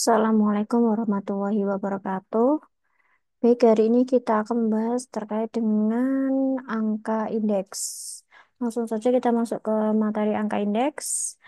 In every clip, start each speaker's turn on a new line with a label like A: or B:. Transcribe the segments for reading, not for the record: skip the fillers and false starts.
A: Assalamualaikum warahmatullahi wabarakatuh. Baik, hari ini kita akan membahas terkait dengan angka indeks. Langsung saja kita masuk ke materi angka indeks.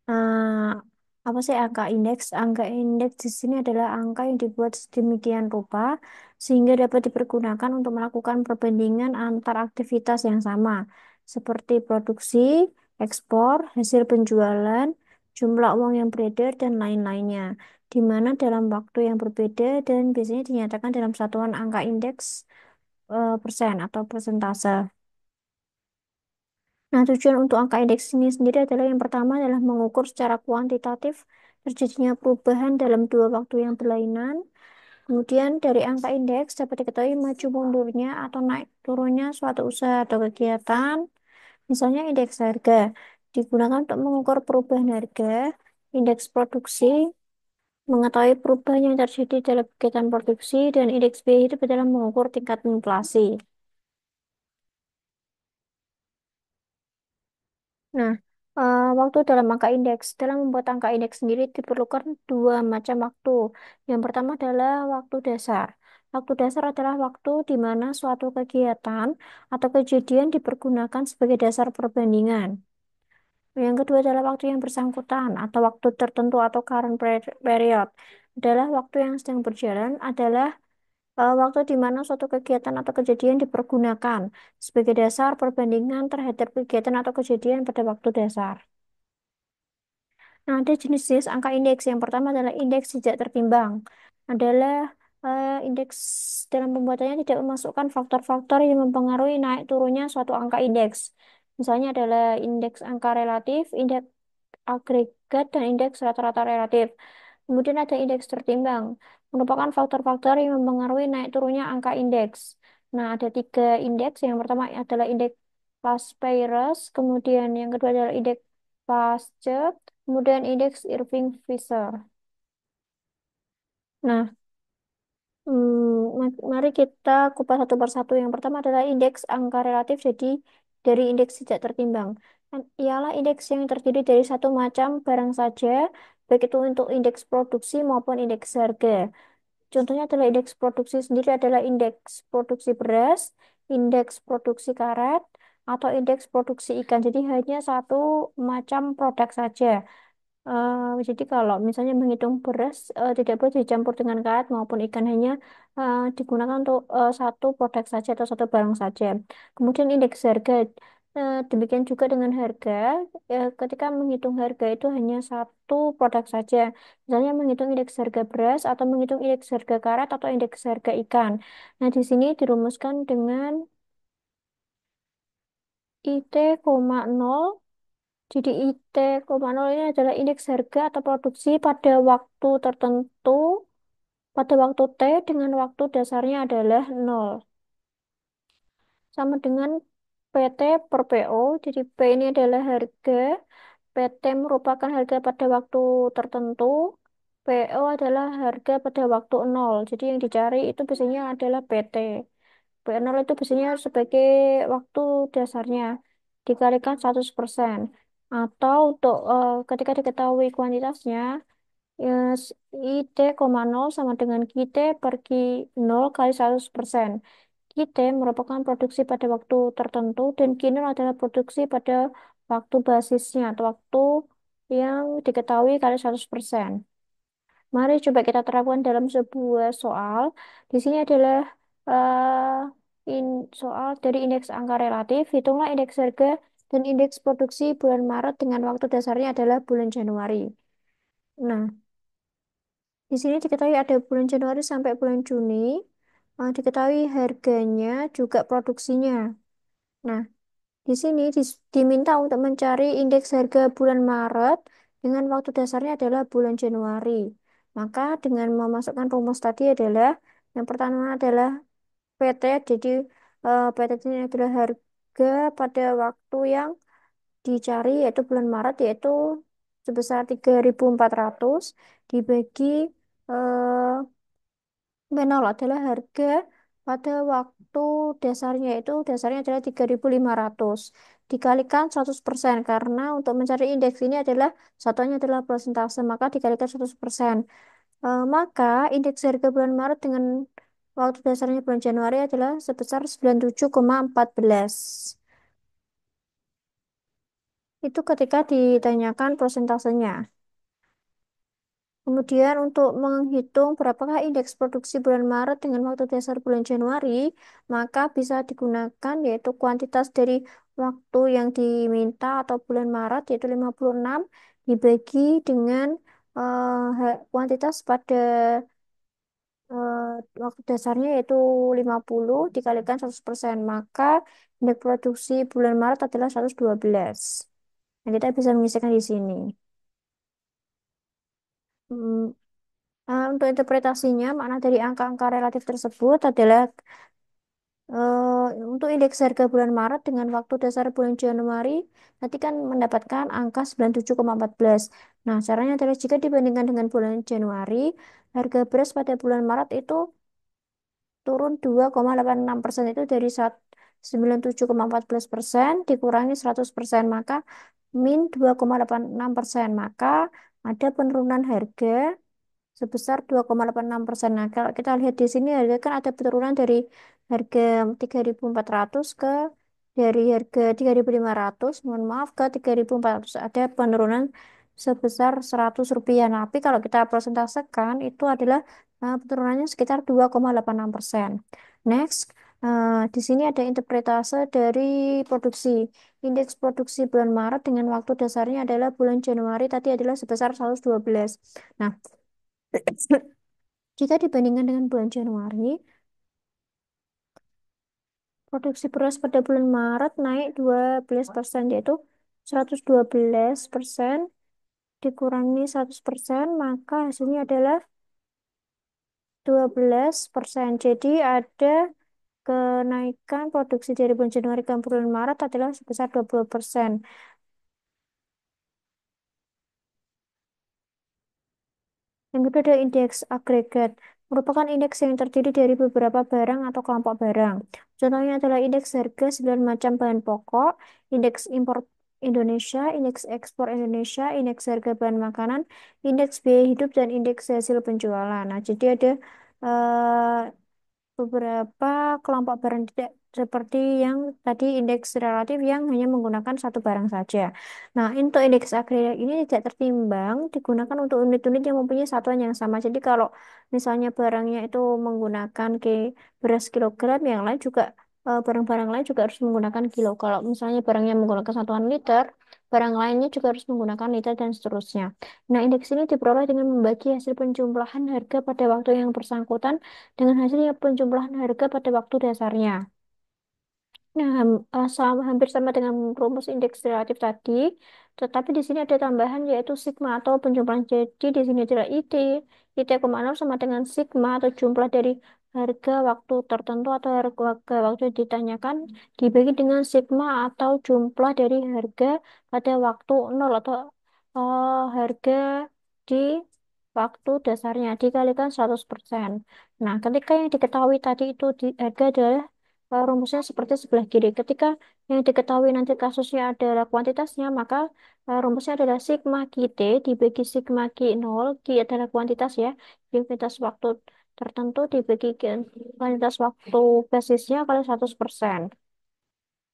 A: Nah, apa sih angka indeks? Angka indeks di sini adalah angka yang dibuat sedemikian rupa sehingga dapat dipergunakan untuk melakukan perbandingan antar aktivitas yang sama, seperti produksi, ekspor, hasil penjualan, jumlah uang yang beredar, dan lain-lainnya, di mana dalam waktu yang berbeda dan biasanya dinyatakan dalam satuan angka indeks persen atau persentase. Nah, tujuan untuk angka indeks ini sendiri adalah yang pertama adalah mengukur secara kuantitatif terjadinya perubahan dalam dua waktu yang berlainan. Kemudian dari angka indeks dapat diketahui maju mundurnya atau naik turunnya suatu usaha atau kegiatan. Misalnya indeks harga digunakan untuk mengukur perubahan harga, indeks produksi mengetahui perubahan yang terjadi dalam kegiatan produksi, dan indeks biaya hidup adalah mengukur tingkat inflasi. Nah, waktu dalam angka indeks. Dalam membuat angka indeks sendiri diperlukan dua macam waktu. Yang pertama adalah waktu dasar. Waktu dasar adalah waktu di mana suatu kegiatan atau kejadian dipergunakan sebagai dasar perbandingan. Yang kedua adalah waktu yang bersangkutan atau waktu tertentu atau current period. Adalah waktu yang sedang berjalan, adalah waktu di mana suatu kegiatan atau kejadian dipergunakan sebagai dasar perbandingan terhadap kegiatan atau kejadian pada waktu dasar. Nah, ada jenis-jenis angka indeks. Yang pertama adalah indeks tidak tertimbang. Adalah indeks dalam pembuatannya tidak memasukkan faktor-faktor yang mempengaruhi naik turunnya suatu angka indeks. Misalnya adalah indeks angka relatif, indeks agregat, dan indeks rata-rata relatif. Kemudian ada indeks tertimbang, merupakan faktor-faktor yang mempengaruhi naik turunnya angka indeks. Nah, ada tiga indeks. Yang pertama adalah indeks Passpayres, kemudian yang kedua adalah indeks Pasce, kemudian indeks Irving-Fisher. Nah, mari kita kupas satu persatu. Yang pertama adalah indeks angka relatif, jadi dari indeks tidak tertimbang. Ialah indeks yang terdiri dari satu macam barang saja, baik itu untuk indeks produksi maupun indeks harga. Contohnya adalah indeks produksi sendiri adalah indeks produksi beras, indeks produksi karet, atau indeks produksi ikan. Jadi hanya satu macam produk saja. Jadi kalau misalnya menghitung beras tidak boleh dicampur dengan karet maupun ikan, hanya digunakan untuk satu produk saja atau satu barang saja. Kemudian indeks harga, demikian juga dengan harga. Ketika menghitung harga itu hanya satu produk saja. Misalnya menghitung indeks harga beras atau menghitung indeks harga karet atau indeks harga ikan. Nah, di sini dirumuskan dengan IT, nol. Jadi IT, nol ini adalah indeks harga atau produksi pada waktu tertentu, pada waktu T dengan waktu dasarnya adalah nol. Sama dengan PT per PO, jadi P ini adalah harga, PT merupakan harga pada waktu tertentu, PO adalah harga pada waktu nol. Jadi yang dicari itu biasanya adalah PT. P0 itu biasanya sebagai waktu dasarnya dikalikan 100%. Atau untuk ketika diketahui kuantitasnya, ya, IT, nol sama dengan QT per Q 0 kali 100%. QT merupakan produksi pada waktu tertentu dan Q0 adalah produksi pada waktu basisnya atau waktu yang diketahui kali 100%. Mari coba kita terapkan dalam sebuah soal. Di sini adalah soal dari indeks angka relatif. Hitunglah indeks harga dan indeks produksi bulan Maret dengan waktu dasarnya adalah bulan Januari. Nah, di sini diketahui ada bulan Januari sampai bulan Juni. Diketahui harganya juga produksinya. Nah, di sini diminta untuk mencari indeks harga bulan Maret dengan waktu dasarnya adalah bulan Januari. Maka dengan memasukkan rumus tadi adalah yang pertama adalah PT, jadi PT ini adalah harga pada waktu yang dicari yaitu bulan Maret, yaitu sebesar 3.400 dibagi eh, B0 adalah harga pada waktu dasarnya, itu dasarnya adalah 3.500 dikalikan 100%, karena untuk mencari indeks ini adalah satuannya adalah persentase, maka dikalikan 100%. Maka indeks harga bulan Maret dengan waktu dasarnya bulan Januari adalah sebesar 97,14. Itu ketika ditanyakan prosentasenya. Kemudian untuk menghitung berapakah indeks produksi bulan Maret dengan waktu dasar bulan Januari, maka bisa digunakan yaitu kuantitas dari waktu yang diminta atau bulan Maret yaitu 56 dibagi dengan kuantitas pada eh, waktu dasarnya yaitu 50 dikalikan 100%. Maka indeks produksi bulan Maret adalah 112. Nah, kita bisa mengisikan di sini. Hmm, untuk interpretasinya, makna dari angka-angka relatif tersebut adalah untuk indeks harga bulan Maret dengan waktu dasar bulan Januari nanti kan mendapatkan angka 97,14. Nah, caranya adalah jika dibandingkan dengan bulan Januari, harga beras pada bulan Maret itu turun 2,86% itu dari 97,14% dikurangi 100%, maka min 2,86%. Maka ada penurunan harga sebesar 2,86%. Nah, kalau kita lihat di sini harga kan ada penurunan dari harga 3.400 ke dari harga 3.500, mohon maaf, ke 3.400 ada penurunan sebesar Rp100. Nah, tapi kalau kita persentasekan itu adalah penurunannya sekitar 2,86%. Next, di sini ada interpretase dari produksi. Indeks produksi bulan Maret dengan waktu dasarnya adalah bulan Januari tadi adalah sebesar 112. Nah, jika dibandingkan dengan bulan Januari, produksi beras pada bulan Maret naik 12%, yaitu 112% dikurangi 100%, maka hasilnya adalah 12%. Jadi ada kenaikan produksi dari bulan Januari ke bulan Maret adalah sebesar 20%. Yang kedua ada indeks agregat, merupakan indeks yang terdiri dari beberapa barang atau kelompok barang. Contohnya adalah indeks harga 9 macam bahan pokok, indeks impor Indonesia, indeks ekspor Indonesia, indeks harga bahan makanan, indeks biaya hidup, dan indeks hasil penjualan. Nah, jadi ada eh, beberapa kelompok barang tidak seperti yang tadi indeks relatif yang hanya menggunakan satu barang saja. Nah, untuk indeks agregat ini tidak tertimbang digunakan untuk unit-unit yang mempunyai satuan yang sama. Jadi kalau misalnya barangnya itu menggunakan beras kilogram, yang lain juga barang-barang lain juga harus menggunakan kilo. Kalau misalnya barangnya menggunakan satuan liter, barang lainnya juga harus menggunakan liter dan seterusnya. Nah, indeks ini diperoleh dengan membagi hasil penjumlahan harga pada waktu yang bersangkutan dengan hasilnya penjumlahan harga pada waktu dasarnya. Nah, hampir sama dengan rumus indeks relatif tadi, tetapi di sini ada tambahan yaitu sigma atau penjumlahan. Jadi di sini adalah IT,0 sama dengan sigma atau jumlah dari harga waktu tertentu atau harga waktu yang ditanyakan dibagi dengan sigma atau jumlah dari harga pada waktu nol atau harga di waktu dasarnya dikalikan 100%. Nah, ketika yang diketahui tadi itu harga adalah rumusnya seperti sebelah kiri. Ketika yang diketahui nanti kasusnya adalah kuantitasnya, maka rumusnya adalah sigma Q T dibagi sigma Q0. Q adalah kuantitas ya, kuantitas waktu tertentu dibagi kuantitas waktu basisnya kali 100%.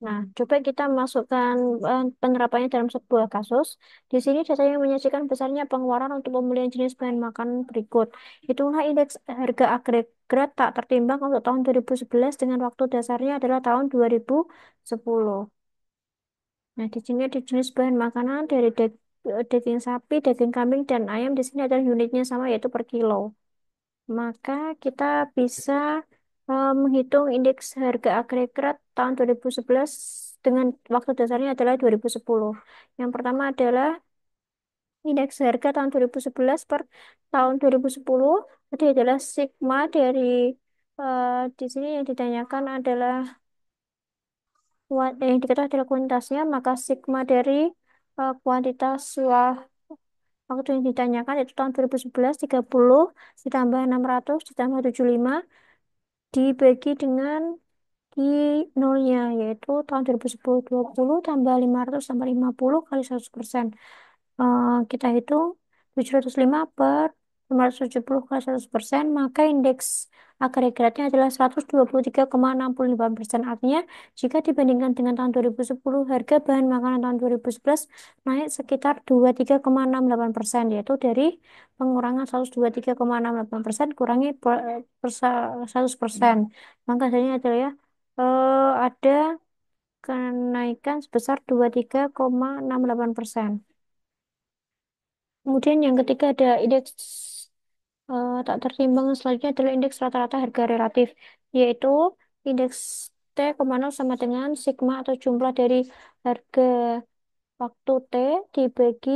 A: Nah, coba kita masukkan penerapannya dalam sebuah kasus. Di sini data yang menyajikan besarnya pengeluaran untuk pembelian jenis bahan makanan berikut. Itulah indeks harga agregat tak tertimbang untuk tahun 2011 dengan waktu dasarnya adalah tahun 2010. Nah, di sini ada jenis bahan makanan dari daging sapi, daging kambing, dan ayam. Di sini ada unitnya sama yaitu per kilo. Maka kita bisa menghitung indeks harga agregat tahun 2011 dengan waktu dasarnya adalah 2010. Yang pertama adalah indeks harga tahun 2011 per tahun 2010. Tadi adalah sigma dari di sini yang ditanyakan adalah yang diketahui adalah kuantitasnya, maka sigma dari kuantitas waktu yang ditanyakan itu tahun 2011 30 ditambah 600 ditambah 75 dibagi dengan Ki nolnya yaitu tahun 2010 20 tambah 500 tambah 50 kali 100%. Kita hitung 705 per 570 kali 100%, maka indeks agregatnya adalah 123,65%. Artinya, jika dibandingkan dengan tahun 2010, harga bahan makanan tahun 2011 naik sekitar 23,68%, yaitu dari pengurangan 123,68% kurangi 100%. Maka hasilnya adalah ya, ada kenaikan sebesar 23,68%. Kemudian yang ketiga ada indeks tak tertimbang selanjutnya adalah indeks rata-rata harga relatif, yaitu indeks T,0 sama dengan sigma atau jumlah dari harga waktu T dibagi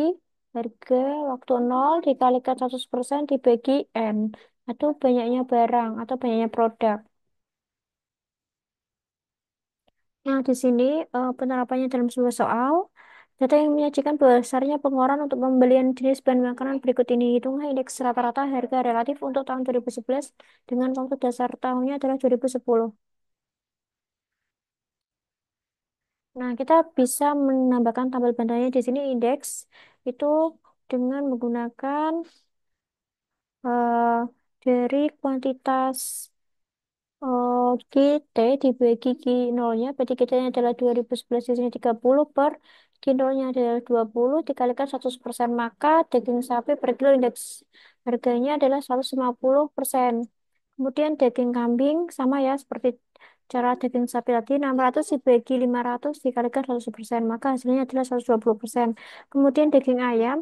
A: harga waktu 0 dikalikan 100% dibagi N, atau banyaknya barang atau banyaknya produk. Nah, di sini penerapannya dalam sebuah soal. Data yang menyajikan besarnya pengeluaran untuk pembelian jenis bahan makanan berikut ini. Hitunglah indeks rata-rata harga relatif untuk tahun 2011 dengan waktu dasar tahunnya adalah 2010. Nah, kita bisa menambahkan tabel bandanya di sini indeks itu dengan menggunakan eh, dari kuantitas T dibagi Q0-nya, berarti kita-nya adalah 2011 di sini 30 per Q0-nya adalah 20 dikalikan 100%, maka daging sapi per kilo indeks harganya adalah 150%. Kemudian daging kambing sama ya seperti cara daging sapi tadi, 600 dibagi 500 dikalikan 100%, maka hasilnya adalah 120%. Kemudian daging ayam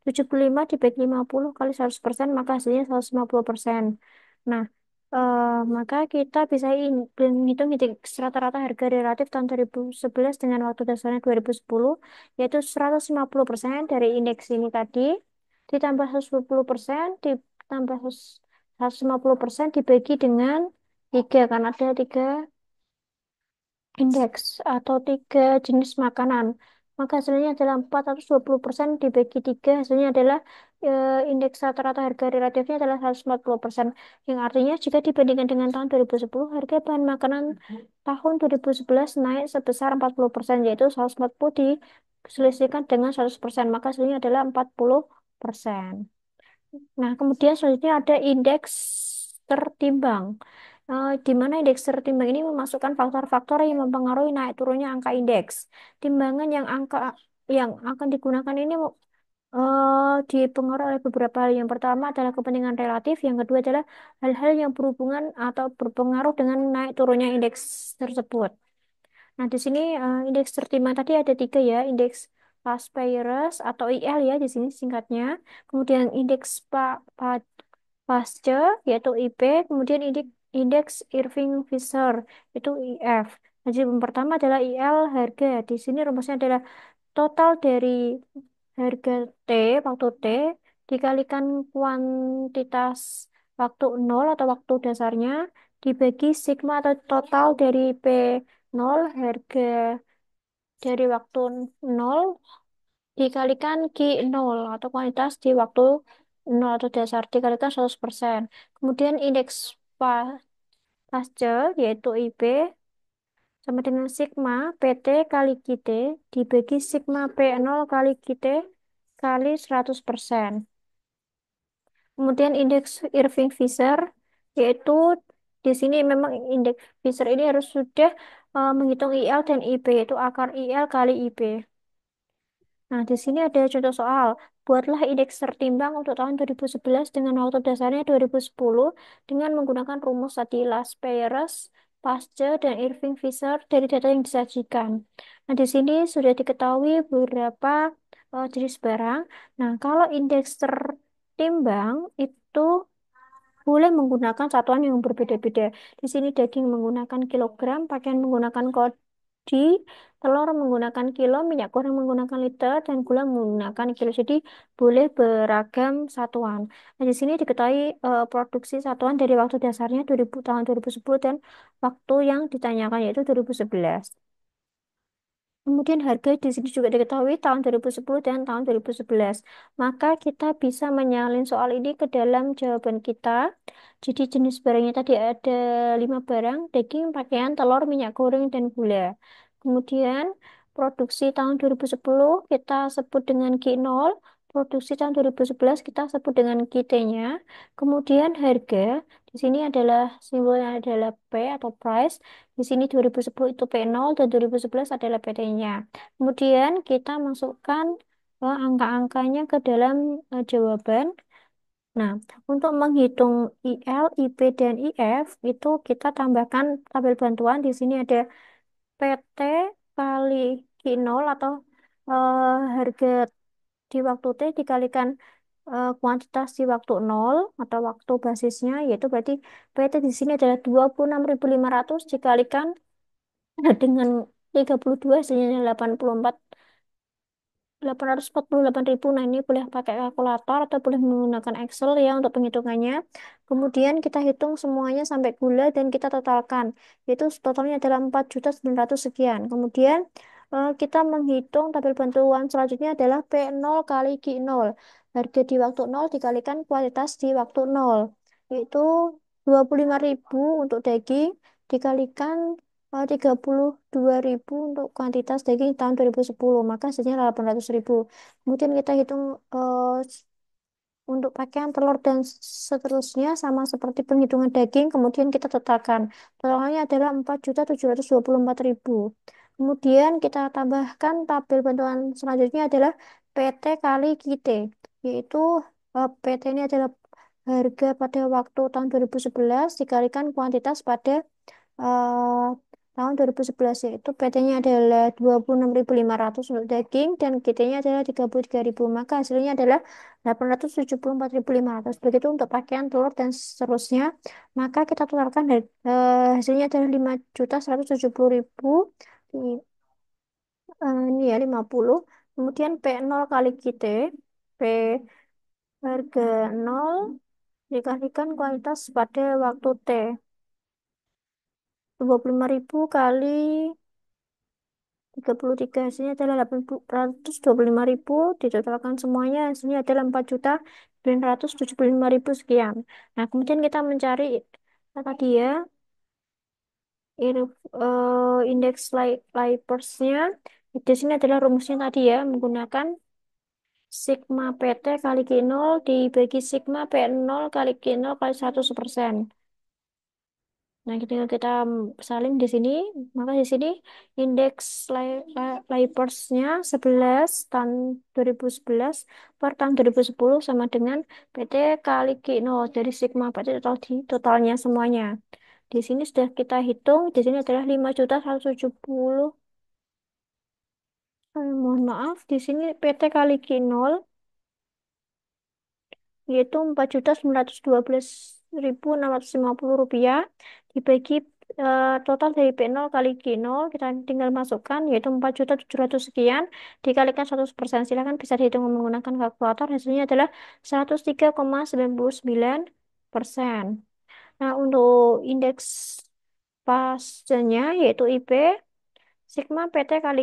A: 75 dibagi 50 kali 100%, maka hasilnya 150%. Nah, maka kita bisa menghitung indeks rata-rata harga relatif tahun 2011 dengan waktu dasarnya 2010, yaitu 150% dari indeks ini tadi, ditambah 120%, ditambah 150% dibagi dengan 3, karena ada 3 indeks atau 3 jenis makanan. Maka hasilnya adalah 420% dibagi 3, hasilnya adalah indeks rata-rata harga relatifnya adalah 140%. Yang artinya jika dibandingkan dengan tahun 2010, harga bahan makanan tahun 2011 naik sebesar 40%, yaitu 140 diselisihkan dengan 100%, maka hasilnya adalah 40%. Nah, kemudian selanjutnya ada indeks tertimbang. Di mana indeks tertimbang ini memasukkan faktor-faktor yang mempengaruhi naik turunnya angka indeks. Timbangan yang akan digunakan ini dipengaruhi oleh beberapa hal. Yang pertama adalah kepentingan relatif, yang kedua adalah hal-hal yang berhubungan atau berpengaruh dengan naik turunnya indeks tersebut. Nah, di sini indeks tertimbang tadi ada 3 ya, indeks Fast Payers atau IL ya di sini singkatnya. Kemudian indeks pasca yaitu IP, kemudian indeks Irving Fisher itu IF. Jadi yang pertama adalah IL harga. Di sini rumusnya adalah total dari harga T, waktu T, dikalikan kuantitas waktu 0 atau waktu dasarnya, dibagi sigma atau total dari P 0 harga dari waktu 0 dikalikan Q0 atau kuantitas di waktu 0 atau dasar dikalikan 100%. Kemudian indeks pasca yaitu IP sama dengan sigma PT kali QT dibagi sigma P0 kali QT kali 100%. Kemudian indeks Irving Fisher yaitu di sini memang indeks Fisher ini harus sudah menghitung IL dan IP, yaitu akar IL kali IP. Nah, di sini ada contoh soal. Buatlah indeks tertimbang untuk tahun 2011 dengan waktu dasarnya 2010 dengan menggunakan rumus tadi Las-Peyres, Pasce, dan Irving Fisher dari data yang disajikan. Nah, di sini sudah diketahui beberapa jenis barang. Nah, kalau indeks tertimbang itu boleh menggunakan satuan yang berbeda-beda. Di sini daging menggunakan kilogram, pakaian menggunakan kodi, telur menggunakan kilo, minyak goreng menggunakan liter, dan gula menggunakan kilo. Jadi boleh beragam satuan. Nah, di sini diketahui produksi satuan dari waktu dasarnya 2000, tahun 2010 dan waktu yang ditanyakan yaitu 2011. Kemudian harga di sini juga diketahui tahun 2010 dan tahun 2011. Maka kita bisa menyalin soal ini ke dalam jawaban kita. Jadi jenis barangnya tadi ada 5 barang, daging, pakaian, telur, minyak goreng, dan gula. Kemudian produksi tahun 2010 kita sebut dengan Q0. produksi tahun 2011 kita sebut dengan QT-nya. Kemudian harga di sini adalah simbolnya adalah P atau price. Di sini 2010 itu P0 dan 2011 adalah PT-nya. Kemudian kita masukkan angka-angkanya ke dalam jawaban. Nah, untuk menghitung IL, IP, dan IF itu kita tambahkan tabel bantuan. Di sini ada PT kali Q0 atau harga di waktu T dikalikan kuantitas di waktu nol atau waktu basisnya, yaitu berarti PT di sini adalah 26.500 dikalikan dengan 32 hasilnya 848.000. Nah, ini boleh pakai kalkulator atau boleh menggunakan Excel ya untuk penghitungannya. Kemudian kita hitung semuanya sampai gula dan kita totalkan. Yaitu totalnya adalah 4.900.000 sekian. Kemudian kita menghitung tabel bantuan selanjutnya adalah P0 kali Q0. Harga di waktu nol dikalikan kualitas di waktu nol. Yaitu 25.000 untuk daging dikalikan 32.000 untuk kuantitas daging tahun 2010, maka hasilnya 800.000. Kemudian kita hitung untuk pakaian telur dan seterusnya sama seperti penghitungan daging, kemudian kita tetapkan. Totalnya adalah 4.724.000. Kemudian kita tambahkan tabel bantuan selanjutnya adalah PT kali KIT, yaitu PT ini adalah harga pada waktu tahun 2011 dikalikan kuantitas pada eh, tahun 2011, yaitu PT-nya adalah 26.500 untuk daging dan GT-nya adalah 33.000, maka hasilnya adalah 874.500. Begitu untuk pakaian telur dan seterusnya, maka kita totalkan hasilnya adalah 5.170.000. Ini ya 50. Kemudian P0 kali GT, P harga nol dikalikan kualitas pada waktu T, 25.000 kali 33 hasilnya adalah 825.000, ditotalkan semuanya hasilnya adalah 4.975.000 sekian. Nah, kemudian kita mencari tadi ya indeks Lipers-nya. Di sini adalah rumusnya tadi ya, menggunakan sigma PT kali Q0 dibagi sigma P0 kali Q0 kali 100%. Nah, ketika kita salin di sini, maka di sini indeks Lipersnya 11 tahun 2011 per tahun 2010 sama dengan PT kali Q0 dari sigma berarti totalnya semuanya. Di sini sudah kita hitung, di sini adalah 5.170. Mohon maaf, di sini PT kali Q0 yaitu 4.912.650 rupiah dibagi total dari P0 kali G0 kita tinggal masukkan yaitu 4.700 sekian dikalikan 100%. Silakan bisa dihitung menggunakan kalkulator, hasilnya adalah 103,99%. Nah, untuk indeks pasnya yaitu IP sigma PT kali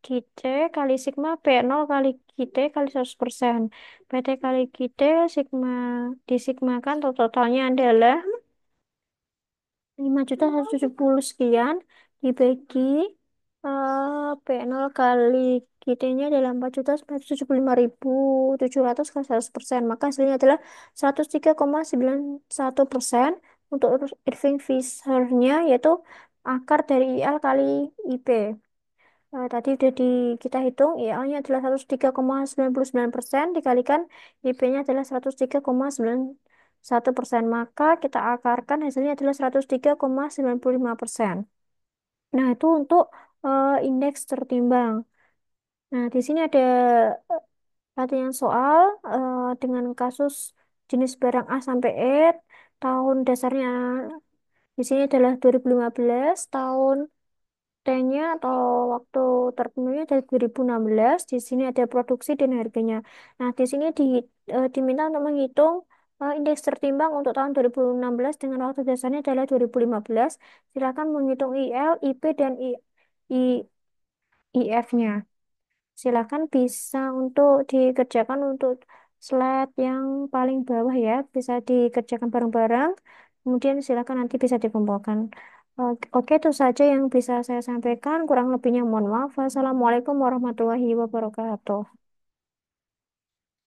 A: GT kali sigma P0 kali GT kali 100%. PT kali GT sigma disigmakan totalnya adalah 5.170 sekian dibagi P0 kali GT-nya adalah 4.975.700 kali 100%. Maka hasilnya adalah 103,91%. Untuk Irving Fisher-nya yaitu akar dari IL kali IP. Tadi udah kita hitung IL-nya adalah 103,99% dikalikan IP-nya adalah 103,91%. Maka kita akarkan hasilnya adalah 103,95%. Nah, itu untuk indeks tertimbang. Nah, di sini ada eh, latihan soal dengan kasus jenis barang A sampai E. Tahun dasarnya di sini adalah 2015, tahun T-nya atau waktu terpenuhnya dari 2016. Di sini ada produksi dan harganya. Nah, di sini diminta untuk menghitung indeks tertimbang untuk tahun 2016 dengan waktu dasarnya adalah 2015. Silakan menghitung IL, IP, dan I- IF-nya. Silakan bisa untuk dikerjakan untuk slide yang paling bawah ya. Bisa dikerjakan bareng-bareng. Kemudian silakan nanti bisa dikumpulkan. Oke, itu saja yang bisa saya sampaikan. Kurang lebihnya mohon maaf. Wassalamualaikum warahmatullahi wabarakatuh.